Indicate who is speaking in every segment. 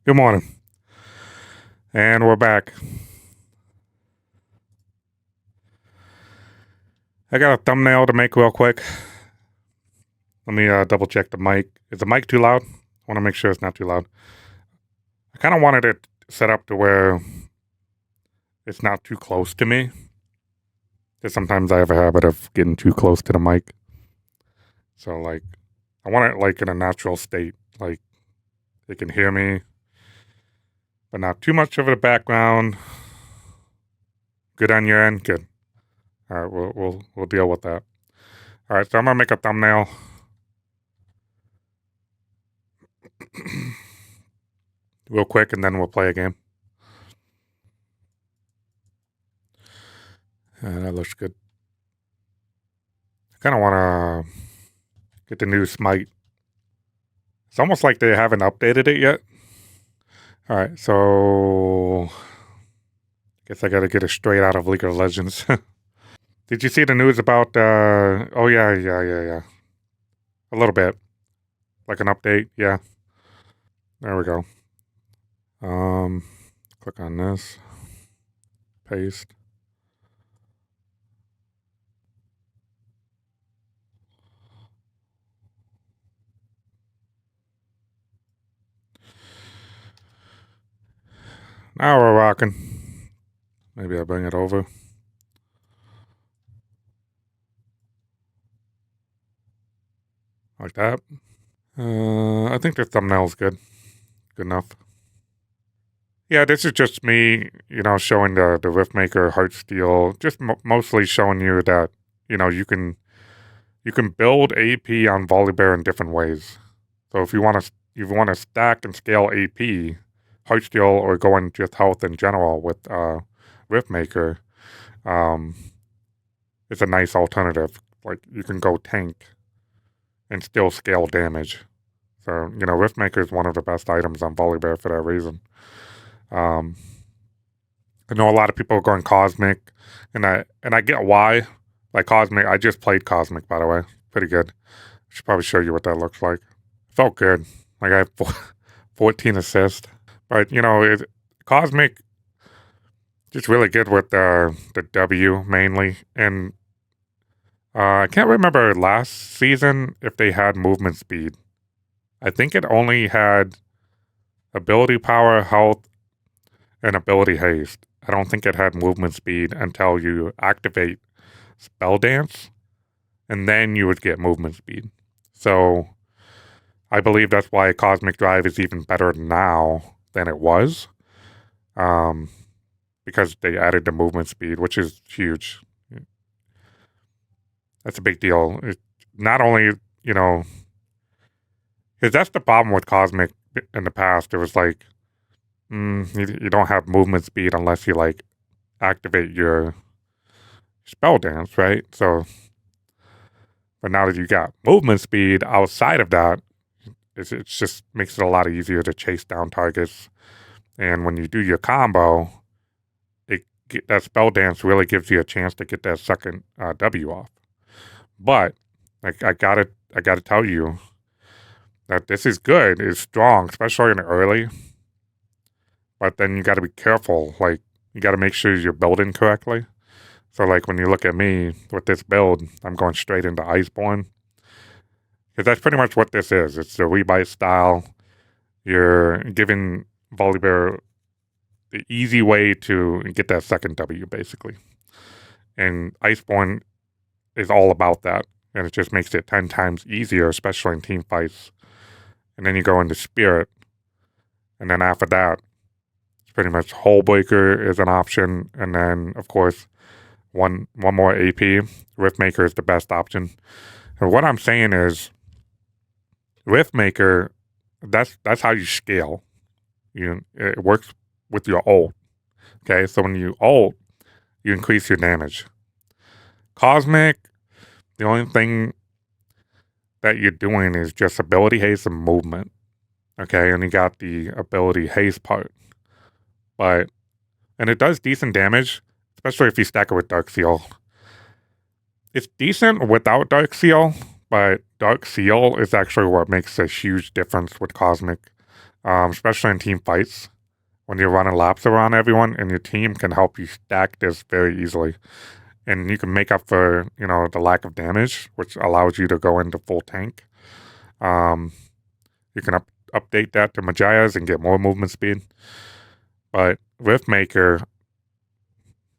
Speaker 1: Good morning. And we're back. I got a thumbnail to make real quick. Let me double check the mic. Is the mic too loud? I want to make sure it's not too loud. I kind of wanted it set up to where it's not too close to me. Because sometimes I have a habit of getting too close to the mic. So, like, I want it, like, in a natural state. Like, it can hear me, but not too much of a background. Good on your end? Good. All right, we'll deal with that. All right, so I'm going to make a thumbnail. Real quick, and then we'll play a game. That looks good. I kind of want to get the new Smite. It's almost like they haven't updated it yet. All right, so guess I got to get it straight out of League of Legends. Did you see the news about, oh yeah. A little bit. Like an update, yeah. There we go. Click on this. Paste. Now we're rocking. Maybe I'll bring it over. Like that. I think the thumbnail's good. Good enough. Yeah, this is just me, showing the Riftmaker Heartsteel. Just mostly showing you that, you can build AP on Volibear in different ways. So if you want to stack and scale AP, Heartsteel, or go in just health in general with Riftmaker, it's a nice alternative. Like, you can go tank and still scale damage. So, Riftmaker is one of the best items on Volibear for that reason. I know a lot of people are going Cosmic, and I get why. Like Cosmic, I just played Cosmic, by the way. Pretty good. I should probably show you what that looks like. Felt good. Like, I have 14 assists. But, Cosmic, just really good with the W mainly. And I can't remember last season if they had movement speed. I think it only had ability power, health, and ability haste. I don't think it had movement speed until you activate Spell Dance, and then you would get movement speed. So I believe that's why Cosmic Drive is even better now than it was, because they added the movement speed, which is huge. That's a big deal. Not only, because that's the problem with Cosmic in the past. It was like, you don't have movement speed unless you, like, activate your Spell Dance, right? So, but now that you got movement speed outside of that, it just makes it a lot easier to chase down targets. And when you do your combo, that Spell Dance really gives you a chance to get that second W off. But I gotta tell you that this is good. It's strong, especially in the early. But then you got to be careful. Like, you got to make sure you're building correctly. So, like, when you look at me with this build, I'm going straight into Iceborne. Because that's pretty much what this is. It's the rebite style. You're giving Volibear the easy way to get that second W, basically. And Iceborne is all about that. And it just makes it 10 times easier, especially in team fights. And then you go into Spirit. And then after that, it's pretty much Hullbreaker is an option. And then, of course, one more AP. Riftmaker is the best option. And what I'm saying is, Riftmaker, that's how you scale. It works with your ult. Okay, so when you ult, you increase your damage. Cosmic, the only thing that you're doing is just ability haste and movement. Okay, and you got the ability haste part. And it does decent damage, especially if you stack it with Dark Seal. It's decent without Dark Seal, But Dark Seal is actually what makes a huge difference with Cosmic, especially in team fights. When you're running laps around everyone, and your team can help you stack this very easily. And you can make up for, the lack of damage, which allows you to go into full tank. You can update that to Majias and get more movement speed. But Riftmaker,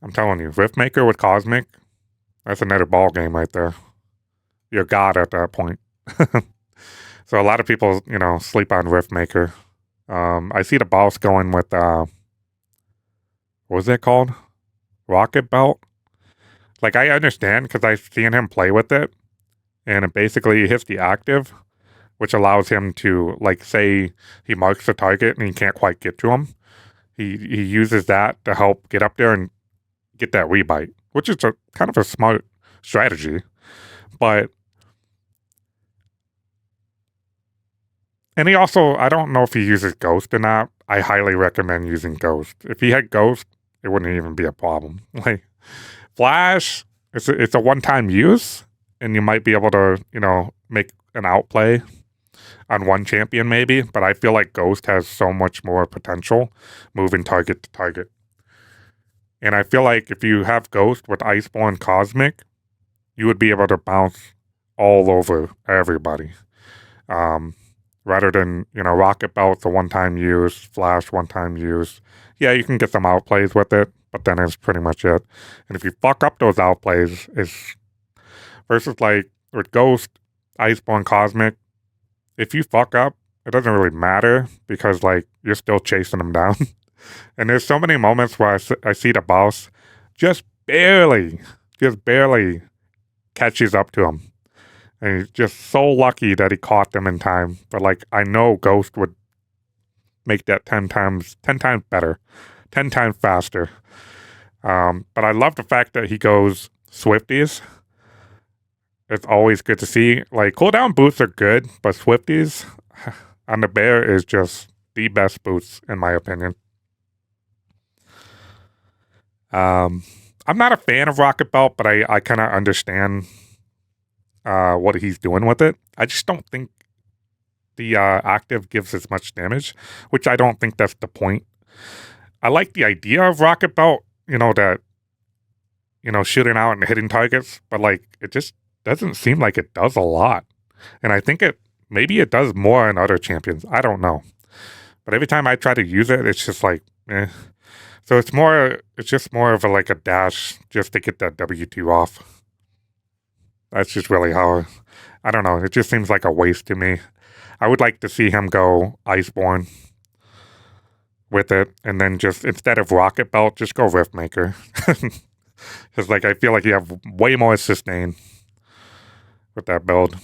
Speaker 1: I'm telling you, Riftmaker with Cosmic, that's another ball game right there. You're God at that point. So a lot of people, sleep on Riftmaker. I see the Baus going with, what was it called? Rocket Belt? Like, I understand because I've seen him play with it, and it basically hits the active, which allows him to, like, say he marks the target and he can't quite get to him. He uses that to help get up there and get that rebite, which is kind of a smart strategy. And he also, I don't know if he uses Ghost or not. I highly recommend using Ghost. If he had Ghost, it wouldn't even be a problem. Like, Flash, it's a one-time use, and you might be able to, make an outplay on one champion maybe, but I feel like Ghost has so much more potential moving target to target. And I feel like if you have Ghost with Iceborne Cosmic, you would be able to bounce all over everybody. Rather than, Rocket Belt's a one-time use, Flash one-time use. Yeah, you can get some outplays with it, but then it's pretty much it. And if you fuck up those outplays, it's versus like with Ghost, Iceborne Cosmic, if you fuck up, it doesn't really matter because like you're still chasing them down. And there's so many moments where I see the boss just barely catches up to him. And he's just so lucky that he caught them in time. But like, I know Ghost would make that 10 times better, 10 times faster. But I love the fact that he goes Swifties. It's always good to see. Like, cooldown boots are good, but Swifties on the bear is just the best boots, in my opinion. I'm not a fan of Rocket Belt, but I kind of understand what he's doing with it. I just don't think the active gives as much damage, which I don't think that's the point. I like the idea of Rocket Belt, that, shooting out and hitting targets, but like, it just doesn't seem like it does a lot. And I think maybe it does more in other champions. I don't know. But every time I try to use it, it's just like, eh. So it's just more of like a dash just to get that W2 off. That's just really how, I don't know, it just seems like a waste to me. I would like to see him go Iceborne with it, and then just, instead of Rocket Belt, just go Riftmaker. Because, like, I feel like you have way more sustain with that build.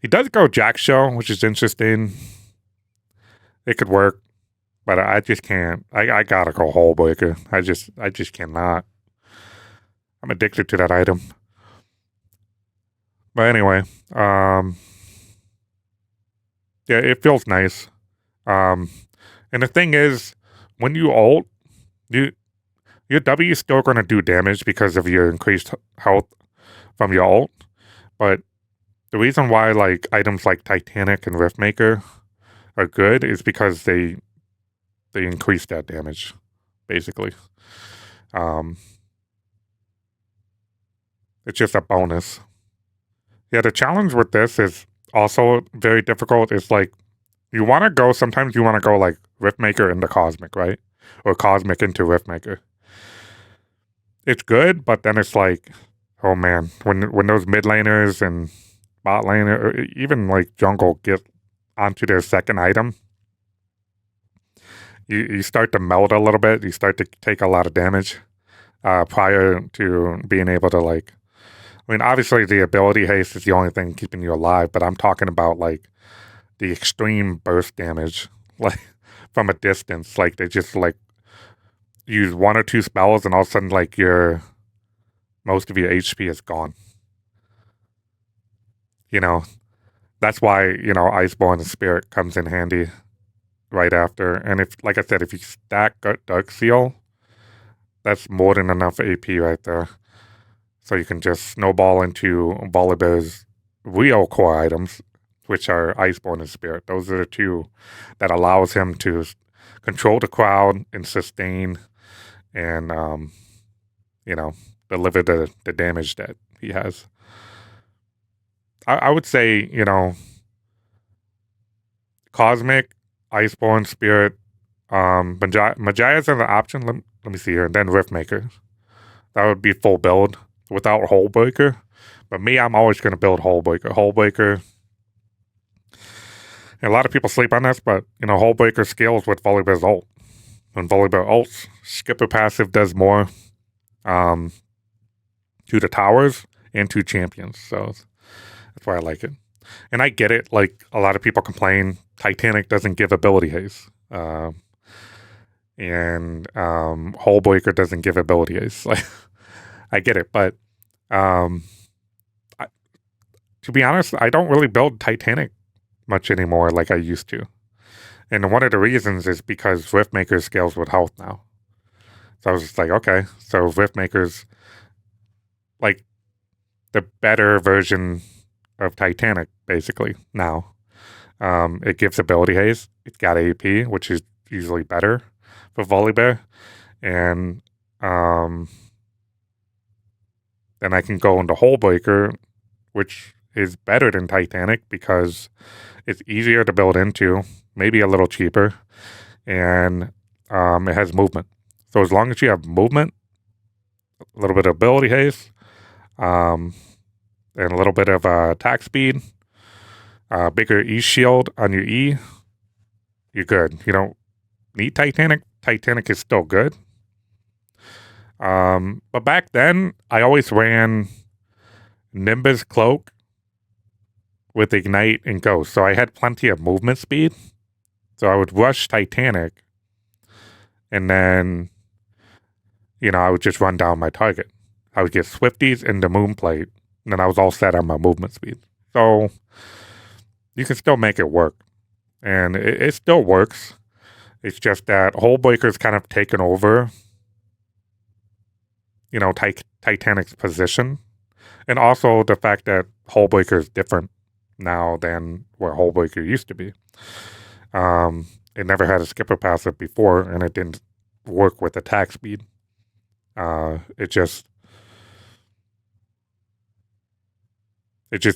Speaker 1: He does go Jack Show, which is interesting. It could work, but I just can't. I gotta go Hullbreaker. I just cannot. I'm addicted to that item. But anyway, yeah, it feels nice. And the thing is, when you ult, your W is still going to do damage because of your increased health from your ult. But the reason why like items like Titanic and Riftmaker are good is because they increase that damage, basically. It's just a bonus. Yeah, the challenge with this is also very difficult. It's like, sometimes you want to go like Riftmaker into Cosmic, right? Or Cosmic into Riftmaker. It's good, but then it's like, oh man, when those mid laners and bot laner, or even like jungle get onto their second item, you start to melt a little bit. You start to take a lot of damage prior to being able to like, I mean, obviously the ability haste is the only thing keeping you alive, but I'm talking about like the extreme burst damage, like from a distance. Like they just like use one or two spells and all of a sudden like most of your HP is gone. That's why, Iceborne and Spirit comes in handy right after. And if, like I said, if you stack Dark Seal, that's more than enough AP right there. So you can just snowball into Volibear's real core items, which are Iceborne and Spirit. Those are the two that allows him to control the crowd and sustain and, deliver the damage that he has. I would say, Cosmic, Iceborne, Spirit, Majia's an option. Let me see here. And then Riftmaker. That would be full build without Hullbreaker. But me, I'm always going to build Hullbreaker. Hullbreaker. A lot of people sleep on this, but, Hullbreaker scales with Volibear's ult. When Volibear ults, Skipper passive does more to the towers and to champions. So that's why I like it. And I get it. Like, a lot of people complain Titanic doesn't give ability haste. And Hullbreaker doesn't give ability haste. Like, I get it. But to be honest, I don't really build Titanic much anymore like I used to. And one of the reasons is because Riftmaker scales with health now. So I was just like, okay, so Riftmaker's like the better version of Titanic, basically, now. It gives ability haste. It's got AP, which is usually better for Volibear. And then I can go into Hullbreaker, which is better than Titanic because it's easier to build into, maybe a little cheaper, and it has movement. So as long as you have movement, a little bit of ability haste, and a little bit of attack speed, bigger E shield on your E, you're good. You don't need Titanic. Titanic is still good. But back then, I always ran Nimbus Cloak with Ignite and Ghost. So I had plenty of movement speed. So I would rush Titanic, and then, I would just run down my target. I would get Swifties and the Moonplate, and then I was all set on my movement speed. So you can still make it work. And it still works. It's just that Hullbreaker's kind of taken over, Titanic's position. And also the fact that Hullbreaker is different now than where Hullbreaker used to be. It never had a skipper passive before, and it didn't work with attack speed. It just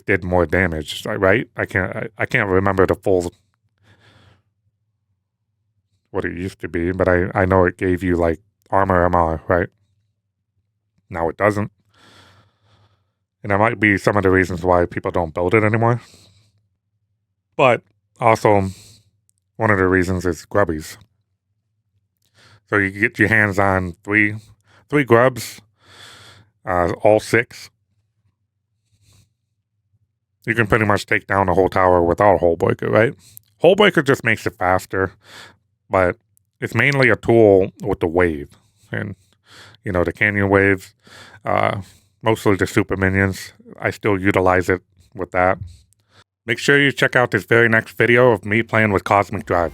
Speaker 1: did more damage, right? I can't remember the full what it used to be, but I know it gave you like armor MR, right? Now it doesn't. And that might be some of the reasons why people don't build it anymore. But also, one of the reasons is grubbies. So you get your hands on three grubs, all 6. You can pretty much take down the whole tower without Hullbreaker, right? Hullbreaker just makes it faster, but it's mainly a tool with the wave. And, the canyon waves, mostly the super minions. I still utilize it with that. Make sure you check out this very next video of me playing with Cosmic Drive.